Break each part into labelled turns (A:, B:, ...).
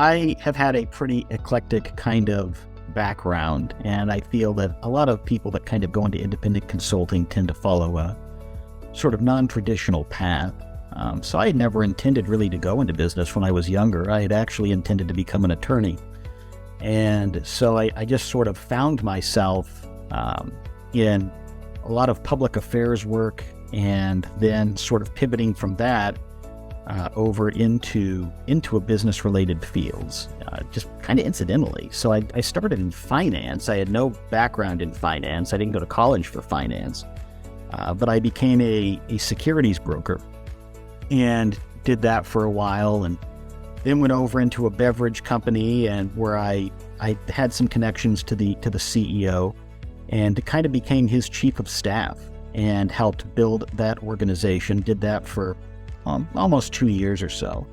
A: I have had a pretty eclectic kind of background, and I feel that a lot of people that kind of go into independent consulting tend to follow a sort of non-traditional path. So I had never intended really to go into business when I was younger. I had actually intended to become an attorney. And so I just sort of found myself in a lot of public affairs work, and then sort of pivoting from that over into a business-related fields, just kind of incidentally. So I started in finance. I had no background in finance. I didn't go to college for finance, but I became a securities broker and did that for a while, and then went over into a beverage company, and where I had some connections to the CEO, and kind of became his chief of staff and helped build that organization. Did that for almost 2 years or so.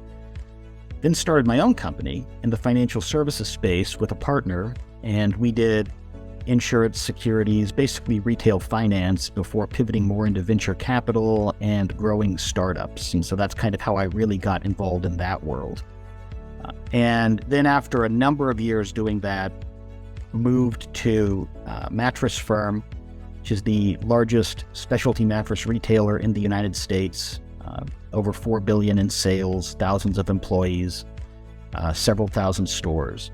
A: Then started my own company in the financial services space with a partner, and we did insurance, securities, basically retail finance, before pivoting more into venture capital and growing startups. And so that's kind of how I really got involved in that world. And then after a number of years doing that, moved to Mattress Firm, which is the largest specialty mattress retailer in the United States. Over $4 billion in sales, thousands of employees, several thousand stores,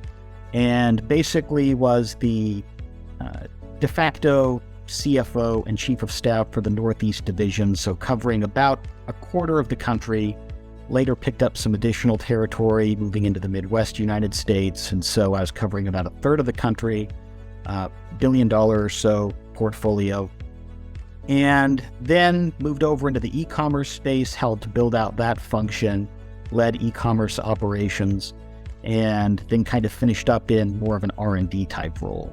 A: and basically was the de facto CFO and chief of staff for the Northeast division, so covering about a quarter of the country. Later picked up some additional territory, moving into the Midwest United States, and so I was covering about a third of the country, $1 billion or so portfolio. And then moved over into the e-commerce space, helped build out that function, led e-commerce operations, and then kind of finished up in more of an R&D type role.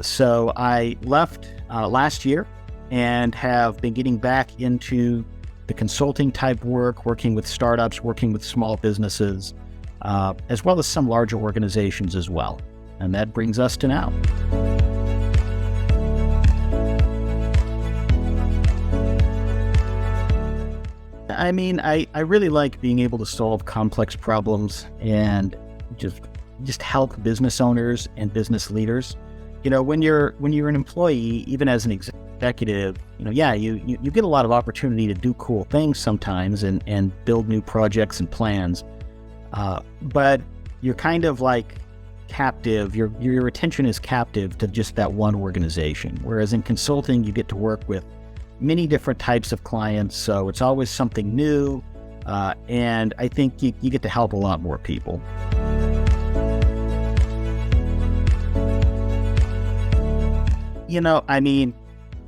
A: So I left last year and have been getting back into the consulting type work, working with startups, working with small businesses, as well as some larger organizations as well. And that brings us to now. I mean, I really like being able to solve complex problems and just help business owners and business leaders. You know, when you're an employee, even as an executive, you get a lot of opportunity to do cool things sometimes and build new projects and plans. But you're kind of like captive, your attention is captive to just that one organization. Whereas in consulting, you get to work with many different types of clients, so it's always something new, and I think you get to help a lot more people. You know, I mean,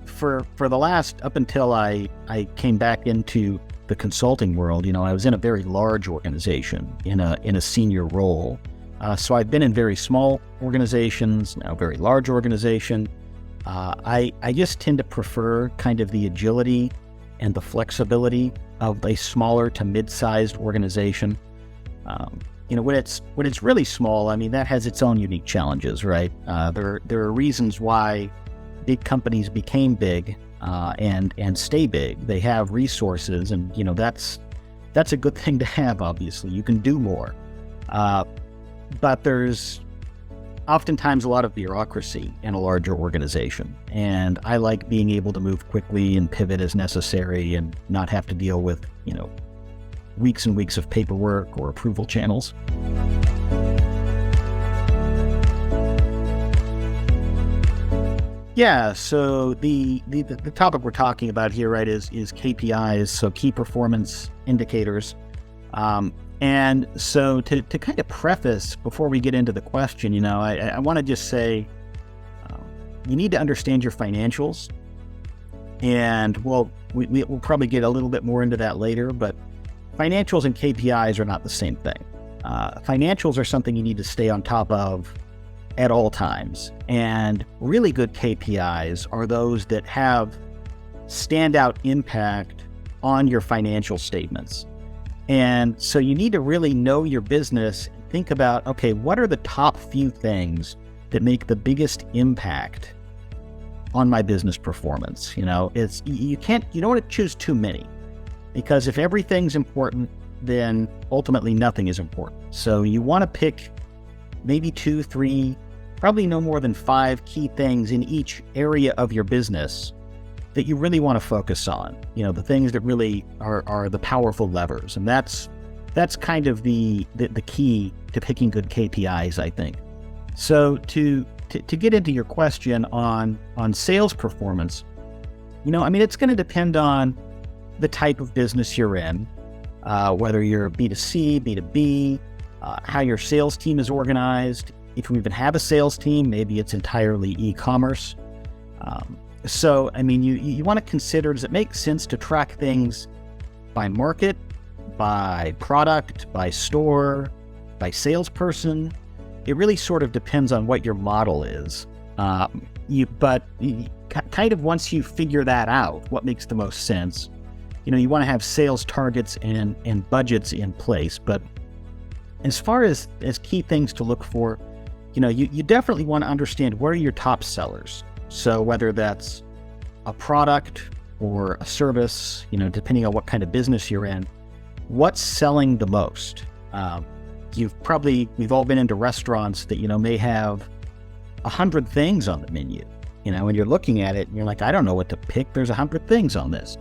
A: for the last, up until I came back into the consulting world, I was in a very large organization in a senior role. So I've been in very small organizations, now very large organization. I just tend to prefer kind of the agility and the flexibility of a smaller to mid-sized organization. When it's really small, I mean, that has its own unique challenges, right? There are reasons why big companies became big and stay big. They have resources, and that's a good thing to have. Obviously, you can do more, but there's oftentimes a lot of bureaucracy in a larger organization, and I like being able to move quickly and pivot as necessary and not have to deal with, weeks and weeks of paperwork or approval channels. Yeah, so the topic we're talking about here, right, is KPIs, so key performance indicators. And so to kind of preface before we get into the question, I want to just say you need to understand your financials. And we'll probably get a little bit more into that later, but financials and KPIs are not the same thing. Financials are something you need to stay on top of at all times. And really good KPIs are those that have standout impact on your financial statements. And so you need to really know your business and think about, okay, what are the top few things that make the biggest impact on my business performance? You don't want to choose too many, because if everything's important, then ultimately nothing is important. So you want to pick maybe 2, 3, probably no more than 5 key things in each area of your business that you really want to focus on. The things that really are the powerful levers. And that's kind of the key to picking good KPIs, I think. So to get into your question on sales performance, it's going to depend on the type of business you're in, whether you're B2C, B2B, how your sales team is organized. If you even have a sales team, maybe it's entirely e-commerce. So you want to consider, does it make sense to track things by market, by product, by store, by salesperson? It really sort of depends on what your model is. But kind of once you figure that out, what makes the most sense, you want to have sales targets and budgets in place. But as far as key things to look for, you definitely want to understand what are your top sellers. So whether that's a product or a service, depending on what kind of business you're in, what's selling the most? We've all been into restaurants that, may have 100 things on the menu, and you're looking at it and you're like, I don't know what to pick. There's 100 things on this.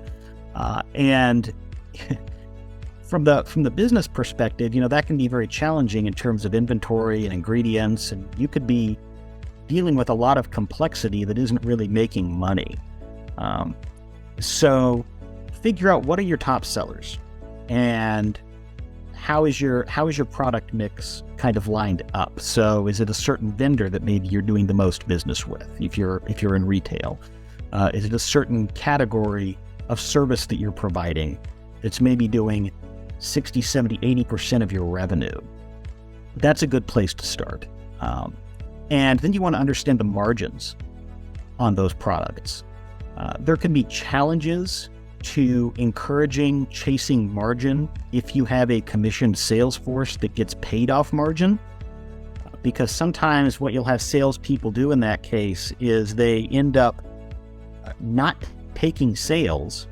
A: And from the business perspective, that can be very challenging in terms of inventory and ingredients, and you could be dealing with a lot of complexity that isn't really making money. So figure out what are your top sellers and how is your product mix kind of lined up. So is it a certain vendor that maybe you're doing the most business with if you're in retail? Is it a certain category of service that you're providing that's maybe doing 60, 70, 80% of your revenue? That's a good place to start. And then you want to understand the margins on those products. There can be challenges to encouraging chasing margin if you have a commissioned sales force that gets paid off margin, because sometimes what you'll have salespeople do in that case is they end up not taking sales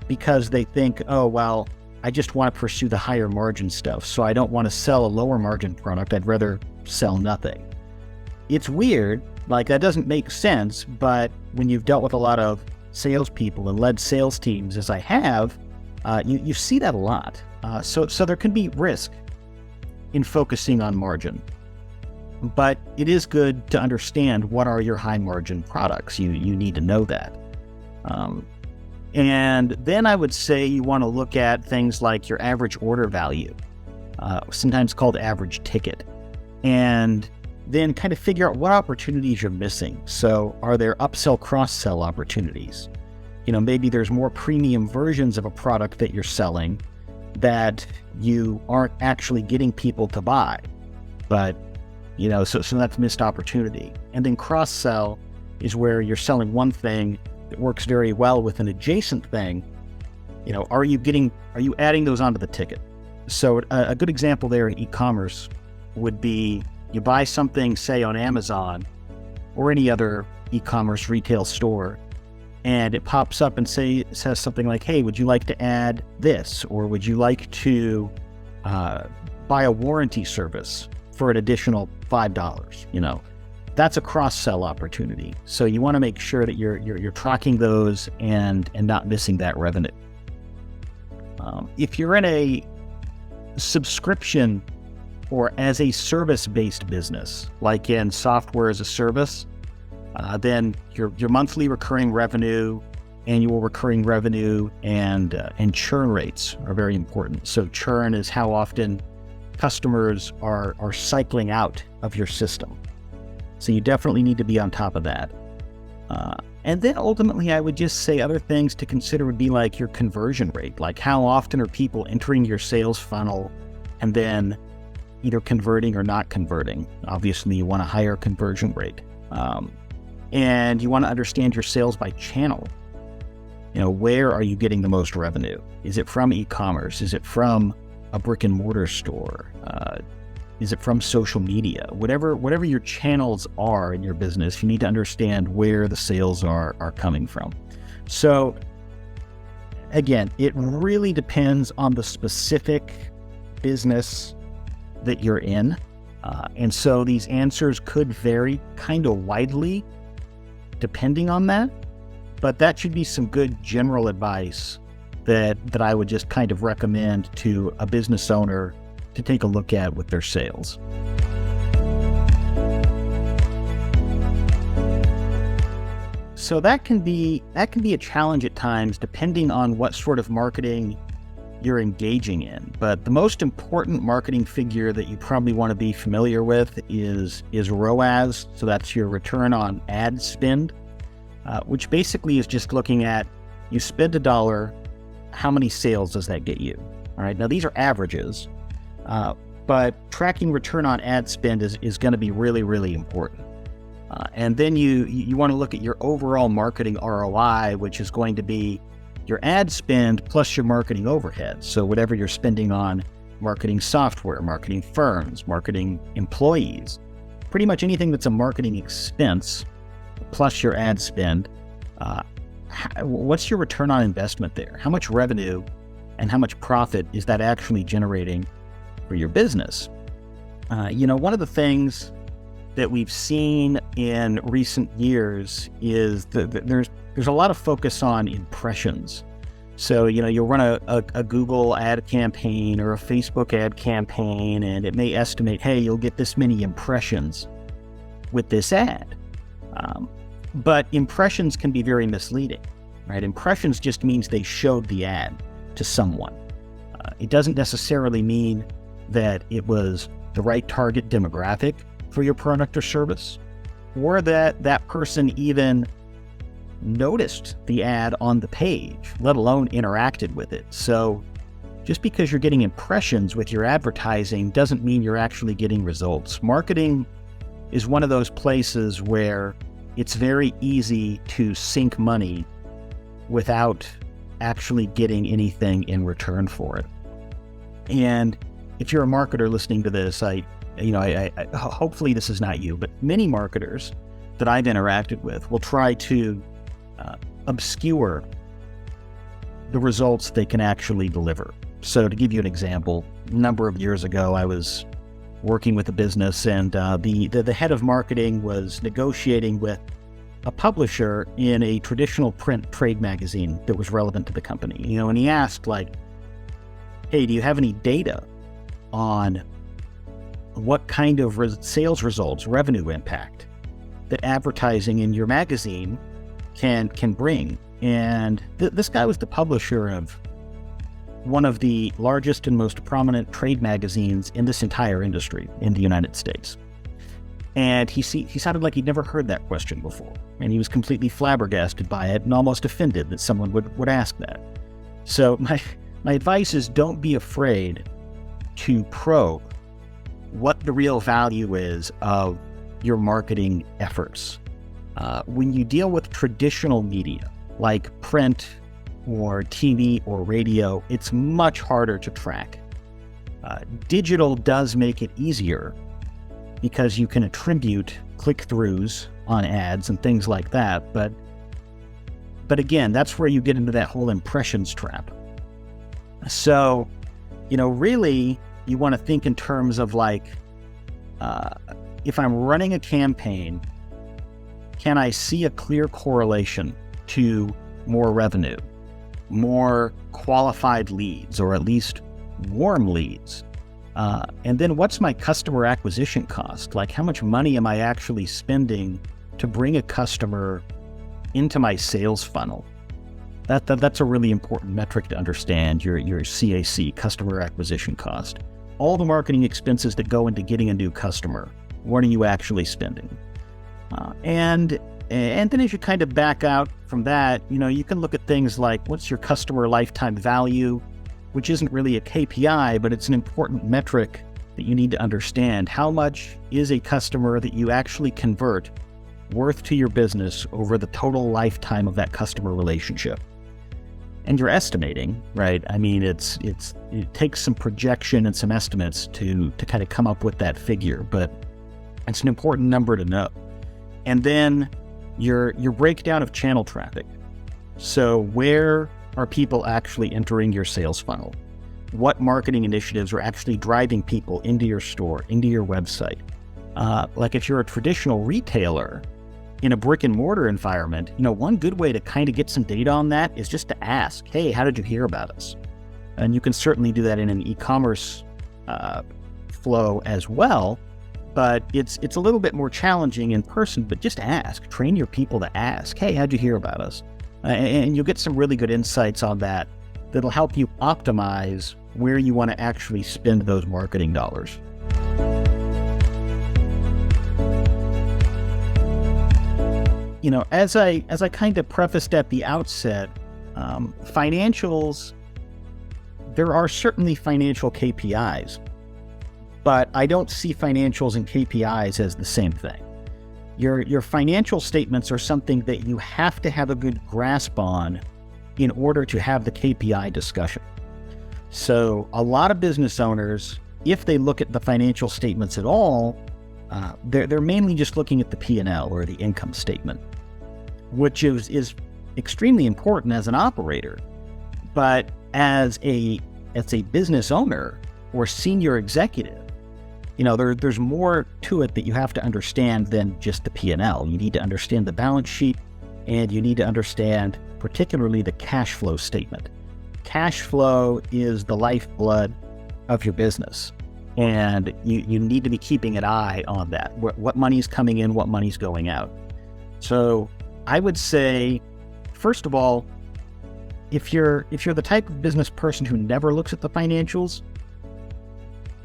A: because they think, oh, well, I just want to pursue the higher margin stuff, so I don't want to sell a lower margin product. I'd rather sell nothing. It's weird, like that doesn't make sense, but when you've dealt with a lot of salespeople and led sales teams, as I have, you see that a lot. So there can be risk in focusing on margin, but it is good to understand what are your high margin products. You need to know that. And then I would say you want to look at things like your average order value, sometimes called average ticket, and then kind of figure out what opportunities you're missing. So are there upsell, cross-sell opportunities? Maybe there's more premium versions of a product that you're selling that you aren't actually getting people to buy, but, so that's missed opportunity. And then cross-sell is where you're selling one thing that works very well with an adjacent thing. Are you adding those onto the ticket? So a good example there in e-commerce would be you buy something, say on Amazon or any other e-commerce retail store, and it pops up and says something like, hey, would you like to add this? Or would you like to buy a warranty service for an additional $5? That's a cross-sell opportunity. So you want to make sure that you're tracking those and not missing that revenue. If you're in a subscription or as a service-based business, like in software as a service, then your monthly recurring revenue, annual recurring revenue, and churn rates are very important. So churn is how often customers are cycling out of your system. So you definitely need to be on top of that. And then ultimately, I would just say other things to consider would be like your conversion rate, like how often are people entering your sales funnel and then either converting or not converting. Obviously, you want a higher conversion rate. And you want to understand your sales by channel. Where are you getting the most revenue? Is it from e-commerce? Is it from a brick and mortar store? Is it from social media? Whatever your channels are in your business, you need to understand where the sales are coming from. So again, it really depends on the specific business that you're in. And so these answers could vary kind of widely depending on that. But that should be some good general advice that I would just kind of recommend to a business owner to take a look at with their sales. So that can be a challenge at times depending on what sort of marketing you're engaging in. But the most important marketing figure that you probably want to be familiar with is ROAS. So that's your return on ad spend, which basically is just looking at, you spend $1, how many sales does that get you? All right, now these are averages, but tracking return on ad spend is going to be really, really important. And then you want to look at your overall marketing ROI, which is going to be your ad spend plus your marketing overhead. So whatever you're spending on marketing software, marketing firms, marketing employees, pretty much anything that's a marketing expense plus your ad spend, what's your return on investment there? How much revenue and how much profit is that actually generating for your business? One of the things that we've seen in recent years is that there's a lot of focus on impressions. So, you'll run a Google ad campaign or a Facebook ad campaign, and it may estimate, hey, you'll get this many impressions with this ad. But impressions can be very misleading, right? Impressions just means they showed the ad to someone. It doesn't necessarily mean that it was the right target demographic for your product or service, or that person even noticed the ad on the page, let alone interacted with it. So just because you're getting impressions with your advertising doesn't mean you're actually getting results. Marketing is one of those places where it's very easy to sink money without actually getting anything in return for it. And if you're a marketer listening to this, I hopefully this is not you, but many marketers that I've interacted with will try to obscure the results they can actually deliver. So to give you an example, a number of years ago, I was working with a business, and the head of marketing was negotiating with a publisher in a traditional print trade magazine that was relevant to the company. And he asked, hey, do you have any data on what kind of sales results, revenue impact that advertising in your magazine can bring? And this guy was the publisher of one of the largest and most prominent trade magazines in this entire industry in the United States. And he sounded like he'd never heard that question before. And he was completely flabbergasted by it and almost offended that someone would ask that. So my advice is, don't be afraid to probe what the real value is of your marketing efforts. When you deal with traditional media like print or TV or radio, it's much harder to track. Digital does make it easier because you can attribute click-throughs on ads and things like that. But again, that's where you get into that whole impressions trap. So, really, you want to think in terms of if I'm running a campaign, can I see a clear correlation to more revenue, more qualified leads, or at least warm leads? And then what's my customer acquisition cost? How much money am I actually spending to bring a customer into my sales funnel? That's a really important metric to understand, your CAC, customer acquisition cost. All the marketing expenses that go into getting a new customer, what are you actually spending? And then as you kind of back out from that, you can look at things like, what's your customer lifetime value, which isn't really a KPI, but it's an important metric that you need to understand. How much is a customer that you actually convert worth to your business over the total lifetime of that customer relationship? And you're estimating, right? I mean, it takes some projection and some estimates to kind of come up with that figure, but it's an important number to know. And then your breakdown of channel traffic. So where are people actually entering your sales funnel? What marketing initiatives are actually driving people into your store, into your website? Like if you're a traditional retailer in a brick and mortar environment, one good way to kind of get some data on that is just to ask, hey, how did you hear about us? And you can certainly do that in an e-commerce flow as well, but it's a little bit more challenging in person, but just ask, train your people to ask, hey, how'd you hear about us? And you'll get some really good insights on that that'll help you optimize where you want to actually spend those marketing dollars. As I kind of prefaced at the outset, financials, there are certainly financial KPIs, but I don't see financials and KPIs as the same thing. Your financial statements are something that you have to have a good grasp on in order to have the KPI discussion. So a lot of business owners, if they look at the financial statements at all, they're mainly just looking at the P&L or the income statement, which is extremely important as an operator. But as a business owner or senior executive, there's more to it that you have to understand than just the P&L. You need to understand the balance sheet, and you need to understand particularly the cash flow statement. Cash flow is the lifeblood of your business, and you need to be keeping an eye on that. What money's coming in, what money's going out. So I would say, first of all, if you're the type of business person who never looks at the financials,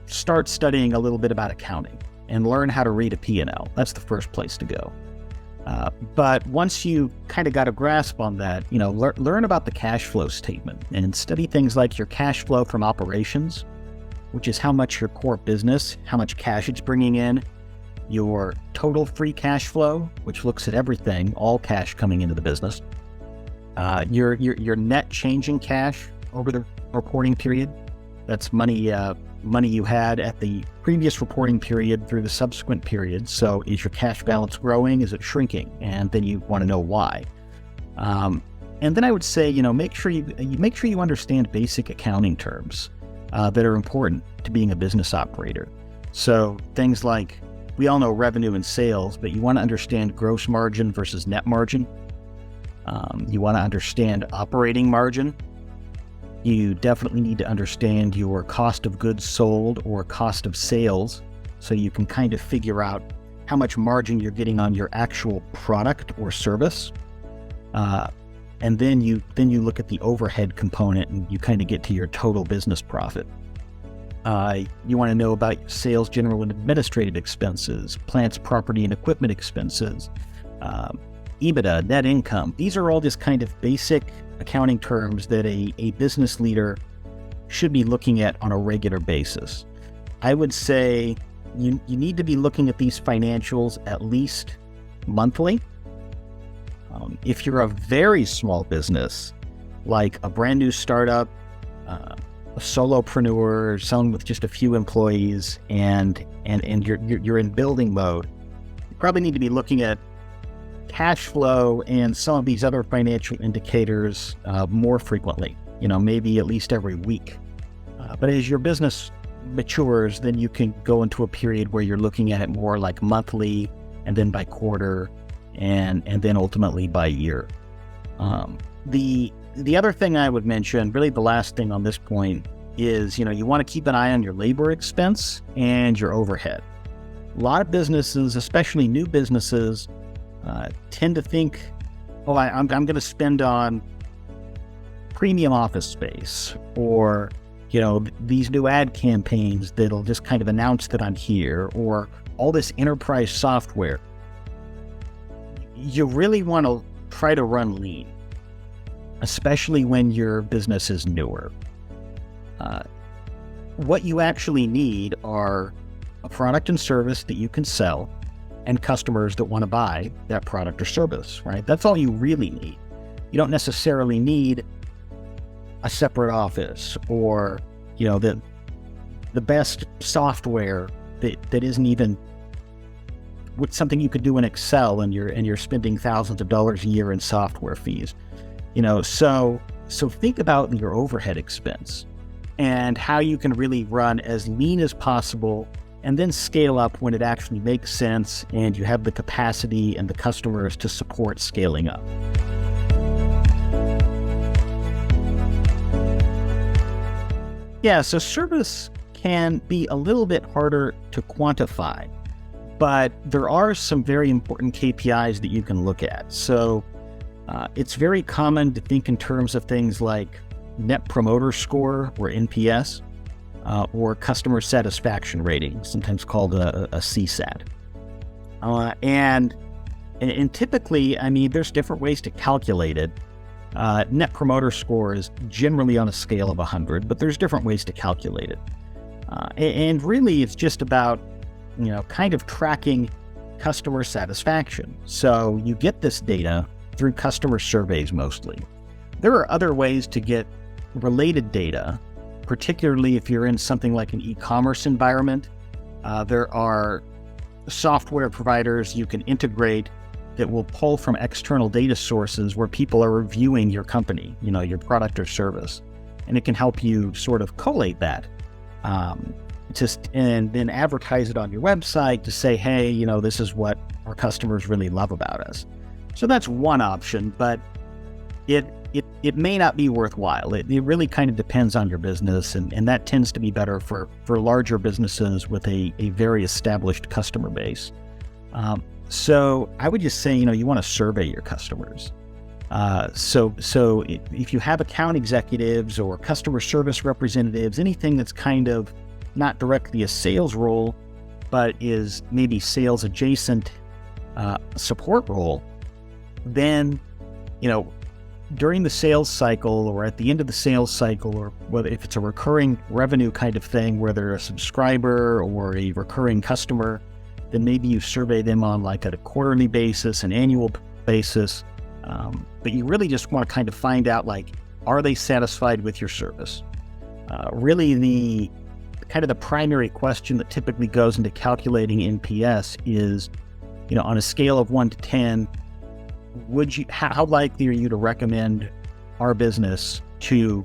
A: start studying a little bit about accounting and learn how to read a P&L. That's the first place to go. But once you kind of got a grasp on that, learn about the cash flow statement and study things like your cash flow from operations, which is how much your core business, how much cash it's bringing in, your total free cash flow, which looks at everything, all cash coming into the business, your net changing cash over the reporting period. That's money you had at the previous reporting period through the subsequent period. So is your cash balance growing? Is it shrinking? And then you want to know why. And then I would say, make sure you understand basic accounting terms that are important to being a business operator. So things like, we all know revenue and sales, but you want to understand gross margin versus net margin. You want to understand operating margin. You definitely need to understand your cost of goods sold or cost of sales, so you can kind of figure out how much margin you're getting on your actual product or service. And then you look at the overhead component and you kind of get to your total business profit. You want to know about your sales, general and administrative expenses, plants, property and equipment expenses, EBITDA, net income. These are all just kind of basic accounting terms that a business leader should be looking at on a regular basis. I would say you need to be looking at these financials at least monthly. If you're a very small business, like a brand new startup, a solopreneur, someone with just a few employees, and you're in building mode, you probably need to be looking at cash flow and some of these other financial indicators more frequently, maybe at least every week. But as your business matures, then you can go into a period where you're looking at it more like monthly, and then by quarter, and then ultimately by year. The other thing I would mention, really the last thing on this point, is you want to keep an eye on your labor expense and your overhead. A lot of businesses, especially new businesses, tend to think, I'm going to spend on premium office space, or these new ad campaigns that'll just kind of announce that I'm here, or all this enterprise software. You really want to try to run lean, especially when your business is newer. What you actually need are a product and service that you can sell, and customers that want to buy that product or service, right? That's all you really need. You don't necessarily need a separate office, or the best software that isn't even with something you could do in Excel, and you're spending thousands of dollars a year in software fees. So So think about your overhead expense and how you can really run as lean as possible and then scale up when it actually makes sense and you have the capacity and the customers to support scaling up. Yeah, so service can be a little bit harder to quantify, but there are some very important KPIs that you can look at. So it's very common to think in terms of things like Net Promoter Score, or NPS, or customer satisfaction rating, sometimes called a CSAT. And typically, I mean, there's different ways to calculate it. Net Promoter Score is generally on a scale of 100, but there's different ways to calculate it. And really, it's just about, kind of tracking customer satisfaction. So you get this data through customer surveys mostly. There are other ways to get related data, particularly if you're in something like an e-commerce environment. There are software providers you can integrate that will pull from external data sources where people are reviewing your company, your product or service. And it can help you sort of collate that, and then advertise it on your website to say, hey, this is what our customers really love about us. So that's one option, but it may not be worthwhile. It really kind of depends on your business, and that tends to be better for larger businesses with a very established customer base. So I would just say, you want to survey your customers. So if you have account executives or customer service representatives, anything that's kind of not directly a sales role, but is maybe sales adjacent support role, then, during the sales cycle or at the end of the sales cycle, or whether if it's a recurring revenue kind of thing, where they're a subscriber or a recurring customer, then maybe you survey them on like at a quarterly basis, an annual basis. But you really just want to kind of find out, like, are they satisfied with your service? Really the kind of the primary question that typically goes into calculating NPS is, on a scale of 1 to 10, how likely are you to recommend our business to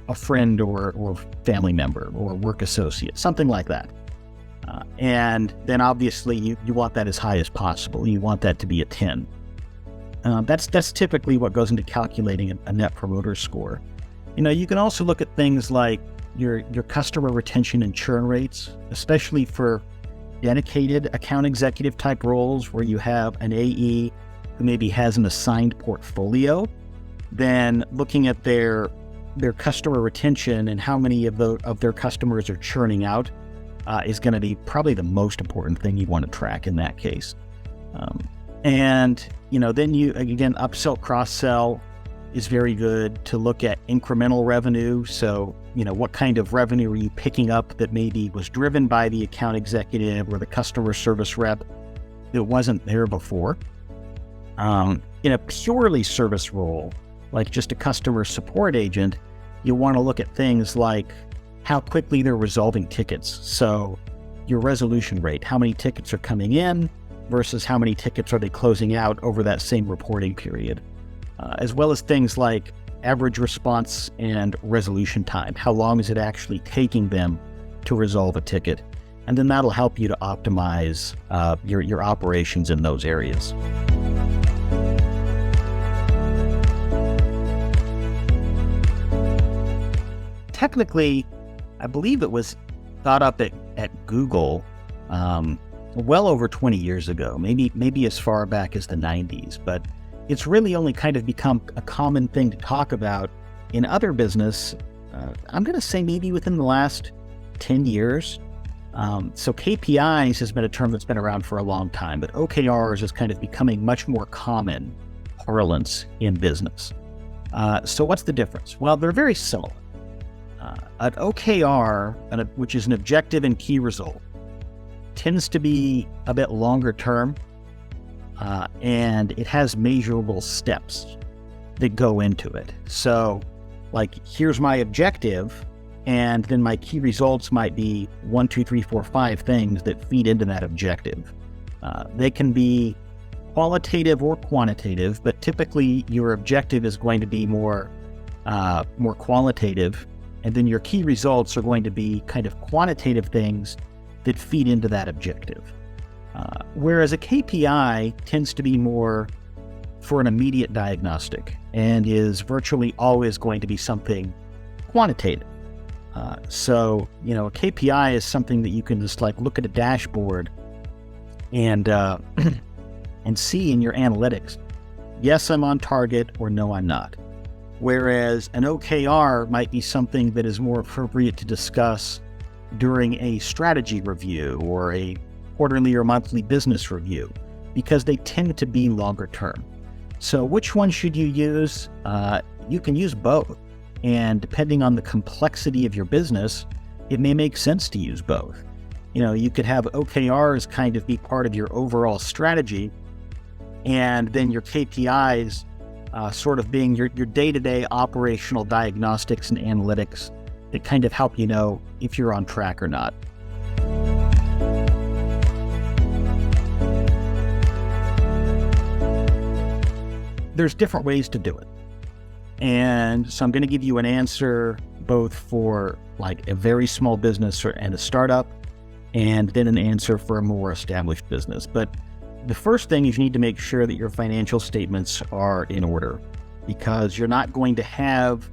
A: a friend or family member or work associate, something like that. And then obviously you want that as high as possible. You want that to be a 10. That's typically what goes into calculating a Net Promoter Score. You can also look at things like your customer retention and churn rates, especially for dedicated account executive type roles where you have an AE who maybe has an assigned portfolio. Then looking at their customer retention and how many of their customers are churning out is going to be probably the most important thing you want to track in that case. And then you, again, upsell, cross-sell is very good to look at incremental revenue. So, what kind of revenue are you picking up that maybe was driven by the account executive or the customer service rep that wasn't there before? In a purely service role, like just a customer support agent, you want to look at things like how quickly they're resolving tickets. So your resolution rate, how many tickets are coming in versus how many tickets are they closing out over that same reporting period, as well as things like average response and resolution time. How long is it actually taking them to resolve a ticket? And then that'll help you to optimize your operations in those areas. Technically, I believe it was thought up at Google well over 20 years ago, maybe as far back as the 90s, but it's really only kind of become a common thing to talk about in other business. I'm going to say maybe within the last 10 years. So KPIs has been a term that's been around for a long time, but OKRs is kind of becoming much more common parlance in business. So what's the difference? Well, they're very similar. An OKR, which is an objective and key result, tends to be a bit longer term, and it has measurable steps that go into it. So, like, here's my objective, and then my key results might be 1, 2, 3, 4, 5 things that feed into that objective. They can be qualitative or quantitative, but typically your objective is going to be more more qualitative. And then your key results are going to be kind of quantitative things that feed into that objective. Whereas a KPI tends to be more for an immediate diagnostic and is virtually always going to be something quantitative. So, a KPI is something that you can just like look at a dashboard and and see in your analytics, yes, I'm on target, or no, I'm not. Whereas an OKR might be something that is more appropriate to discuss during a strategy review or a quarterly or monthly business review, because they tend to be longer term. So which one should you use? You can use both. And depending on the complexity of your business, it may make sense to use both. You could have OKRs kind of be part of your overall strategy, and then your KPIs sort of being your day-to-day operational diagnostics and analytics that kind of help you know if you're on track or not. There's different ways to do it. And so I'm going to give you an answer both for like a very small business and a startup, and then an answer for a more established business. But the first thing is you need to make sure that your financial statements are in order, because you're not going to have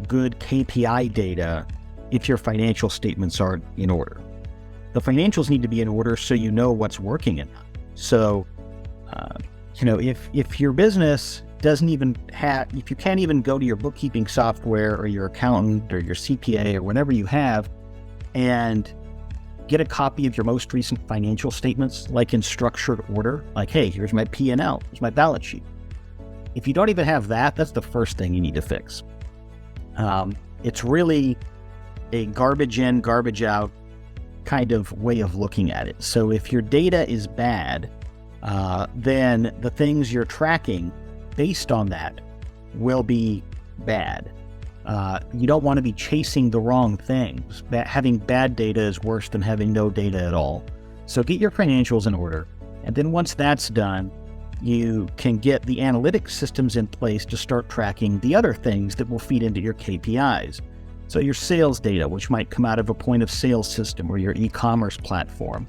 A: good KPI data if your financial statements aren't in order. The financials need to be in order so you know what's working and not. So, if your business doesn't even have, if you can't even go to your bookkeeping software or your accountant or your CPA or whatever you have and get a copy of your most recent financial statements, like in structured order, like, hey, here's my P&L, here's my balance sheet. If you don't even have that, that's the first thing you need to fix. It's really a garbage in, garbage out kind of way of looking at it. So if your data is bad, then the things you're tracking based on that will be bad. You don't want to be chasing the wrong things. Having bad data is worse than having no data at all. So get your financials in order. And then once that's done, you can get the analytics systems in place to start tracking the other things that will feed into your KPIs. So your sales data, which might come out of a point of sale system or your e-commerce platform.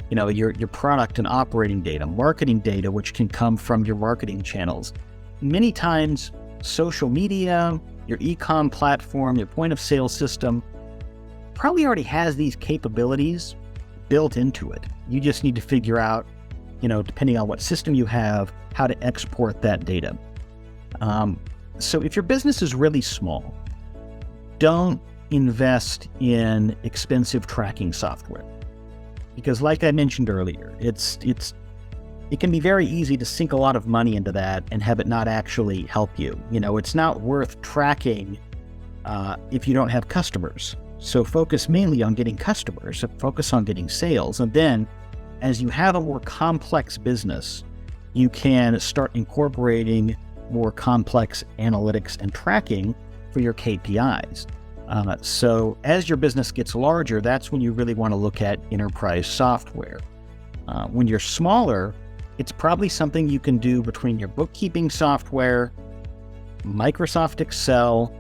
A: Your product and operating data, marketing data, which can come from your marketing channels. Many times, social media, your e-com platform, your point of sale system probably already has these capabilities built into it. You just need to figure out, depending on what system you have, how to export that data. So if your business is really small, don't invest in expensive tracking software. Because like I mentioned earlier, it can be very easy to sink a lot of money into that and have it not actually help you. It's not worth tracking if you don't have customers. So focus mainly on getting customers, focus on getting sales. And then as you have a more complex business, you can start incorporating more complex analytics and tracking for your KPIs. So as your business gets larger, that's when you really want to look at enterprise software. When you're smaller, it's probably something you can do between your bookkeeping software, Microsoft Excel,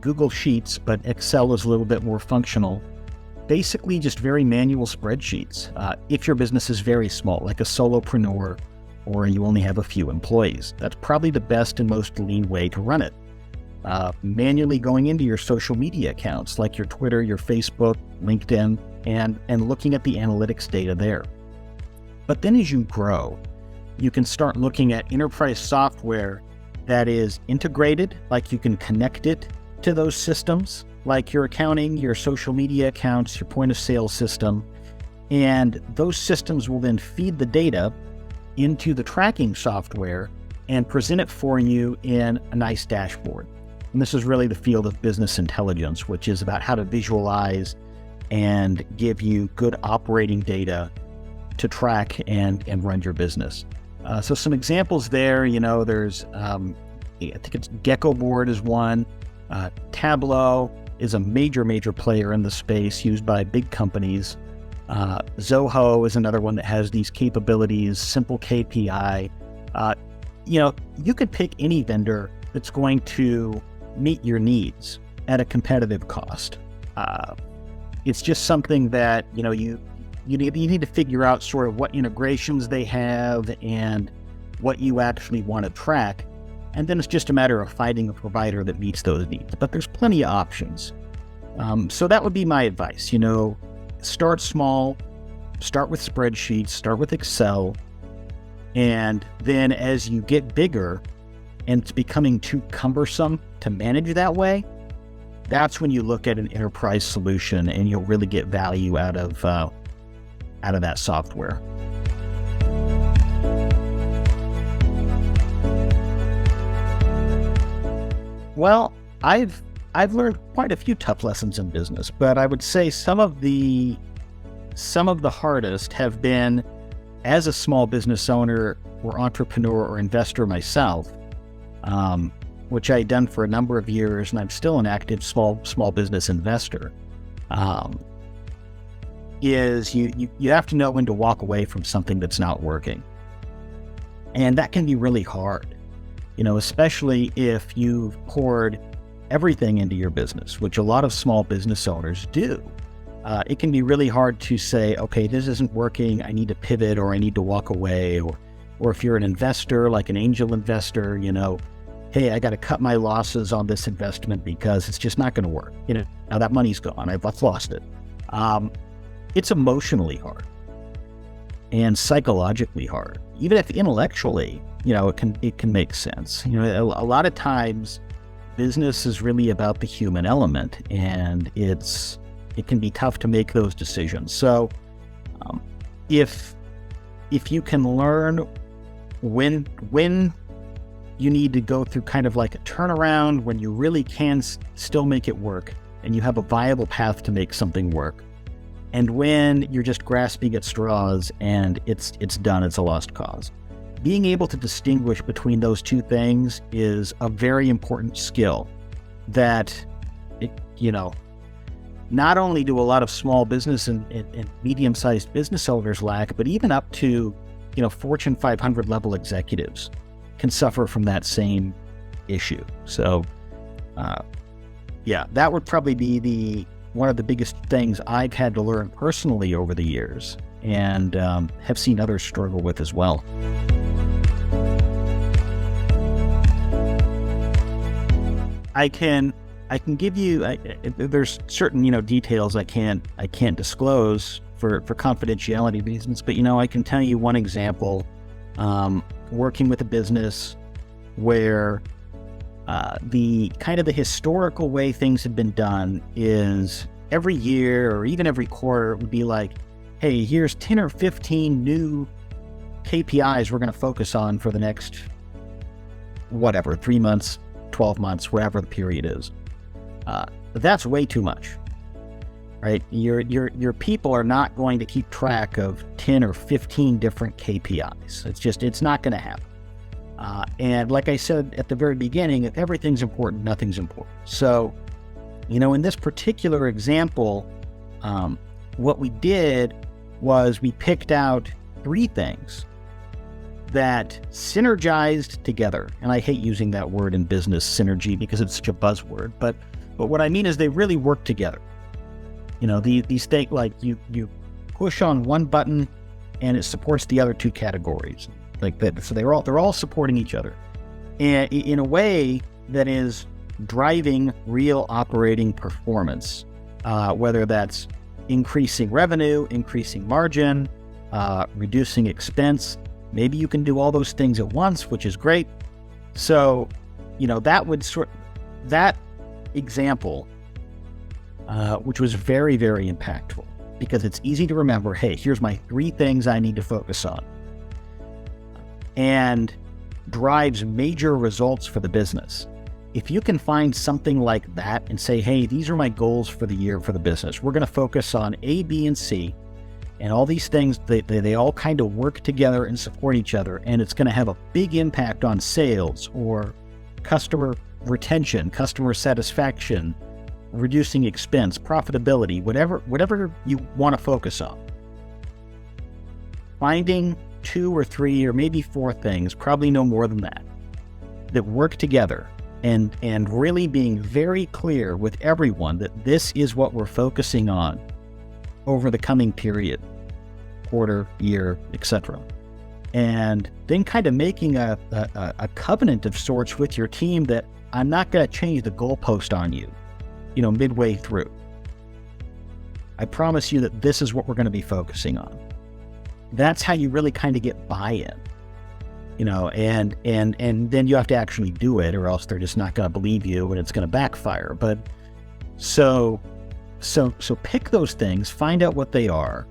A: Google Sheets, but Excel is a little bit more functional. Basically just very manual spreadsheets. If your business is very small, like a solopreneur, or you only have a few employees, that's probably the best and most lean way to run it. Manually going into your social media accounts, like your Twitter, your Facebook, LinkedIn, and looking at the analytics data there. But then as you grow, you can start looking at enterprise software that is integrated, like you can connect it to those systems, like your accounting, your social media accounts, your point of sale system. And those systems will then feed the data into the tracking software and present it for you in a nice dashboard. And this is really the field of business intelligence, which is about how to visualize and give you good operating data to track and run your business. So some examples there, there's, I think it's Gecko Board is one. Tableau is a major player in the space used by big companies. Zoho is another one that has these capabilities, simple KPI. You could pick any vendor that's going to meet your needs at a competitive cost. It's just something that, you need to figure out sort of what integrations they have and what you actually want to track. And then it's just a matter of finding a provider that meets those needs. But there's plenty of options. So that would be my advice. Start small, start with spreadsheets, start with Excel. And then as you get bigger and it's becoming too cumbersome to manage that way, that's when you look at an enterprise solution and you'll really get value out of that software. Well, I've learned quite a few tough lessons in business, but I would say some of the hardest have been as a small business owner or entrepreneur or investor myself, which I had done for a number of years, and I'm still an active small business investor. Is you have to know when to walk away from something that's not working, and that can be really hard. Especially if you've poured everything into your business, which a lot of small business owners do. It can be really hard to say, okay, this isn't working, I need to pivot, or I need to walk away, or if you're an investor, like an angel investor, hey, I got to cut my losses on this investment because it's just not going to work. Now that money's gone, I've lost it. It's emotionally hard and psychologically hard, even if intellectually, it can make sense. A lot of times business is really about the human element, and it can be tough to make those decisions. So if you can learn when you need to go through kind of like a turnaround, when you really can still make it work and you have a viable path to make something work, and when you're just grasping at straws and it's done, it's a lost cause. Being able to distinguish between those two things is a very important skill that, not only do a lot of small business and medium-sized business owners lack, but even up to, Fortune 500 level executives can suffer from that same issue. So, that would probably be one of the biggest things I've had to learn personally over the years, and have seen others struggle with as well. I can give you. There's certain details I can't disclose for confidentiality reasons, but I can tell you one example. Working with a business where the historical way things have been done is every year or even every quarter it would be like, hey, here's 10 or 15 new KPIs we're going to focus on for the next 3 months, 12 months, whatever the period is. That's way too much, right? Your people are not going to keep track of 10 or 15 different KPIs. It's not going to happen. And like I said at the very beginning, if everything's important, nothing's important. So, in this particular example, what we did was we picked out 3 things that synergized together. And I hate using that word in business, synergy, because it's such a buzzword. But what I mean is they really work together. These things, like you push on one button and it supports the other 2 categories, like that. So they're all supporting each other, and in a way that is driving real operating performance, whether that's increasing revenue, increasing margin, reducing expense. Maybe you can do all those things at once, which is great. So, that example, which was very, very impactful, because it's easy to remember, hey, here's my 3 things I need to focus on, and drives major results for the business. If you can find something like that and say, hey, these are my goals for the year for the business. We're going to focus on A, B, and C, and all these things, they all kind of work together and support each other, and it's going to have a big impact on sales or customer retention, customer satisfaction, reducing expense, profitability, whatever you want to focus on. Finding 2 or 3 or maybe 4 things, probably no more than that work together and really being very clear with everyone that this is what we're focusing on over the coming period, quarter, year, etc. And then kind of making a covenant of sorts with your team that I'm not going to change the goalpost on you, midway through. I promise you that this is what we're going to be focusing on. That's how you really kind of get buy-in, and then you have to actually do it, or else they're just not going to believe you and it's going to backfire. But so pick those things, find out what they are,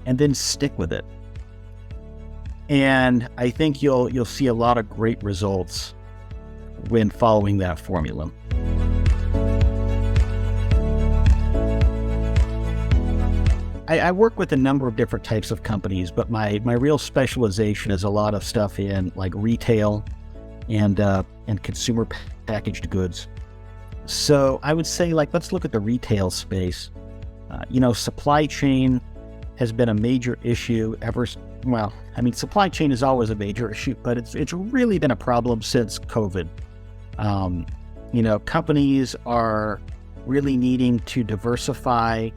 A: and then stick with it. And I think you'll see a lot of great results when following that formula. I work with a number of different types of companies, but my real specialization is a lot of stuff in like retail and consumer packaged goods. So I would say, let's look at the retail space. Supply chain has been a major issue supply chain is always a major issue, but it's really been a problem since COVID. Companies are really needing to diversify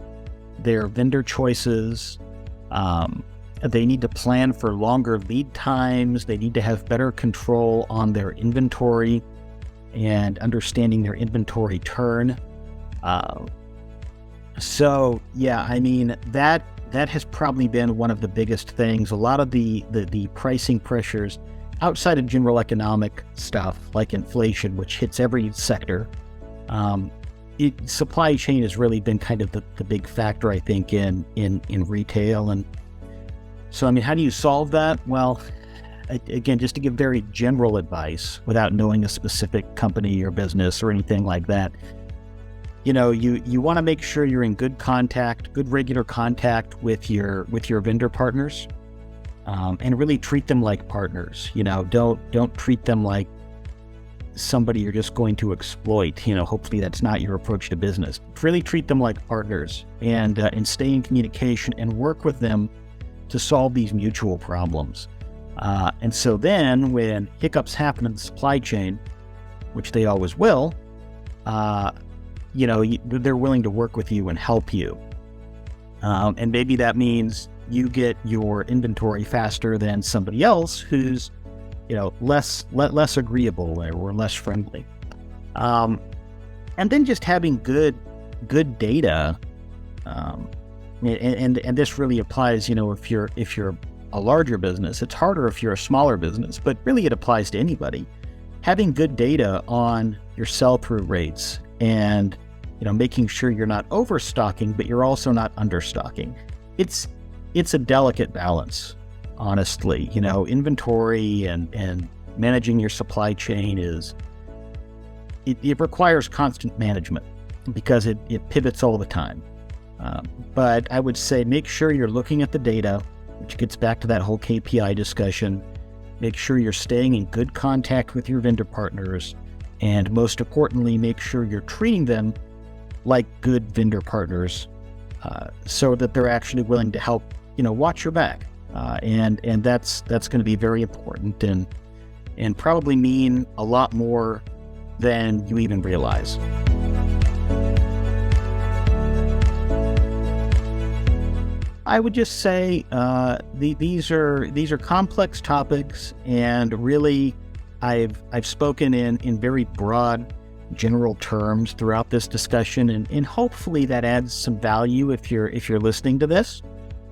A: their vendor choices. They need to plan for longer lead times. They need to have better control on their inventory and understanding their inventory turn. That has probably been one of the biggest things. A lot of the pricing pressures outside of general economic stuff like inflation, which hits every sector, supply chain has really been kind of the big factor, I think, in retail. And so, how do you solve that? Well, again, just to give very general advice without knowing a specific company or business or anything like that, you want to make sure you're in good regular contact with your vendor partners, and really treat them like partners. Don't treat them like somebody you're just going to exploit. Hopefully that's not your approach to business. Really treat them like partners, and stay in communication and work with them to solve these mutual problems. And so then when hiccups happen in the supply chain, which they always will, they're willing to work with you and help you. And maybe that means you get your inventory faster than somebody else who's, less agreeable or less friendly. And then just having good data. And this really applies, if you're a larger business. It's harder if you're a smaller business, but really it applies to anybody. Having good data on your sell-through rates and making sure you're not overstocking, but you're also not understocking. It's a delicate balance, honestly. Inventory and managing your supply chain it requires constant management because it pivots all the time. But I would say make sure you're looking at the data, which gets back to that whole KPI discussion. Make sure you're staying in good contact with your vendor partners, and most importantly, make sure you're treating them like good vendor partners, so that they're actually willing to help, watch your back. And that's going to be very important and probably mean a lot more than you even realize. I would just say these are complex topics, and really I've spoken in very broad general terms throughout this discussion, and hopefully that adds some value if you're listening to this.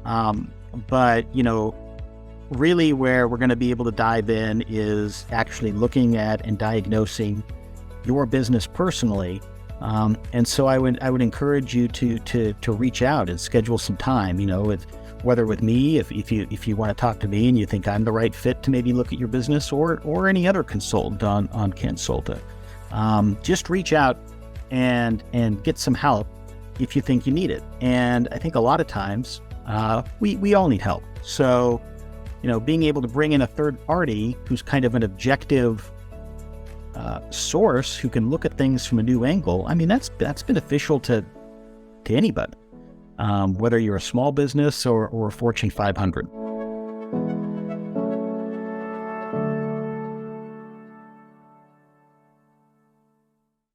A: But really where we're going to be able to dive in is actually looking at and diagnosing your business personally. And so I would encourage you to reach out and schedule some time, whether with me, if you want to talk to me and you think I'm the right fit to maybe look at your business, or any other consultant on Cansulta. Just reach out and get some help if you think you need it. And I think a lot of times we all need help. So, being able to bring in a third party who's kind of an objective source who can look at things from a new angle, that's beneficial to anybody, whether you're a small business or a Fortune 500.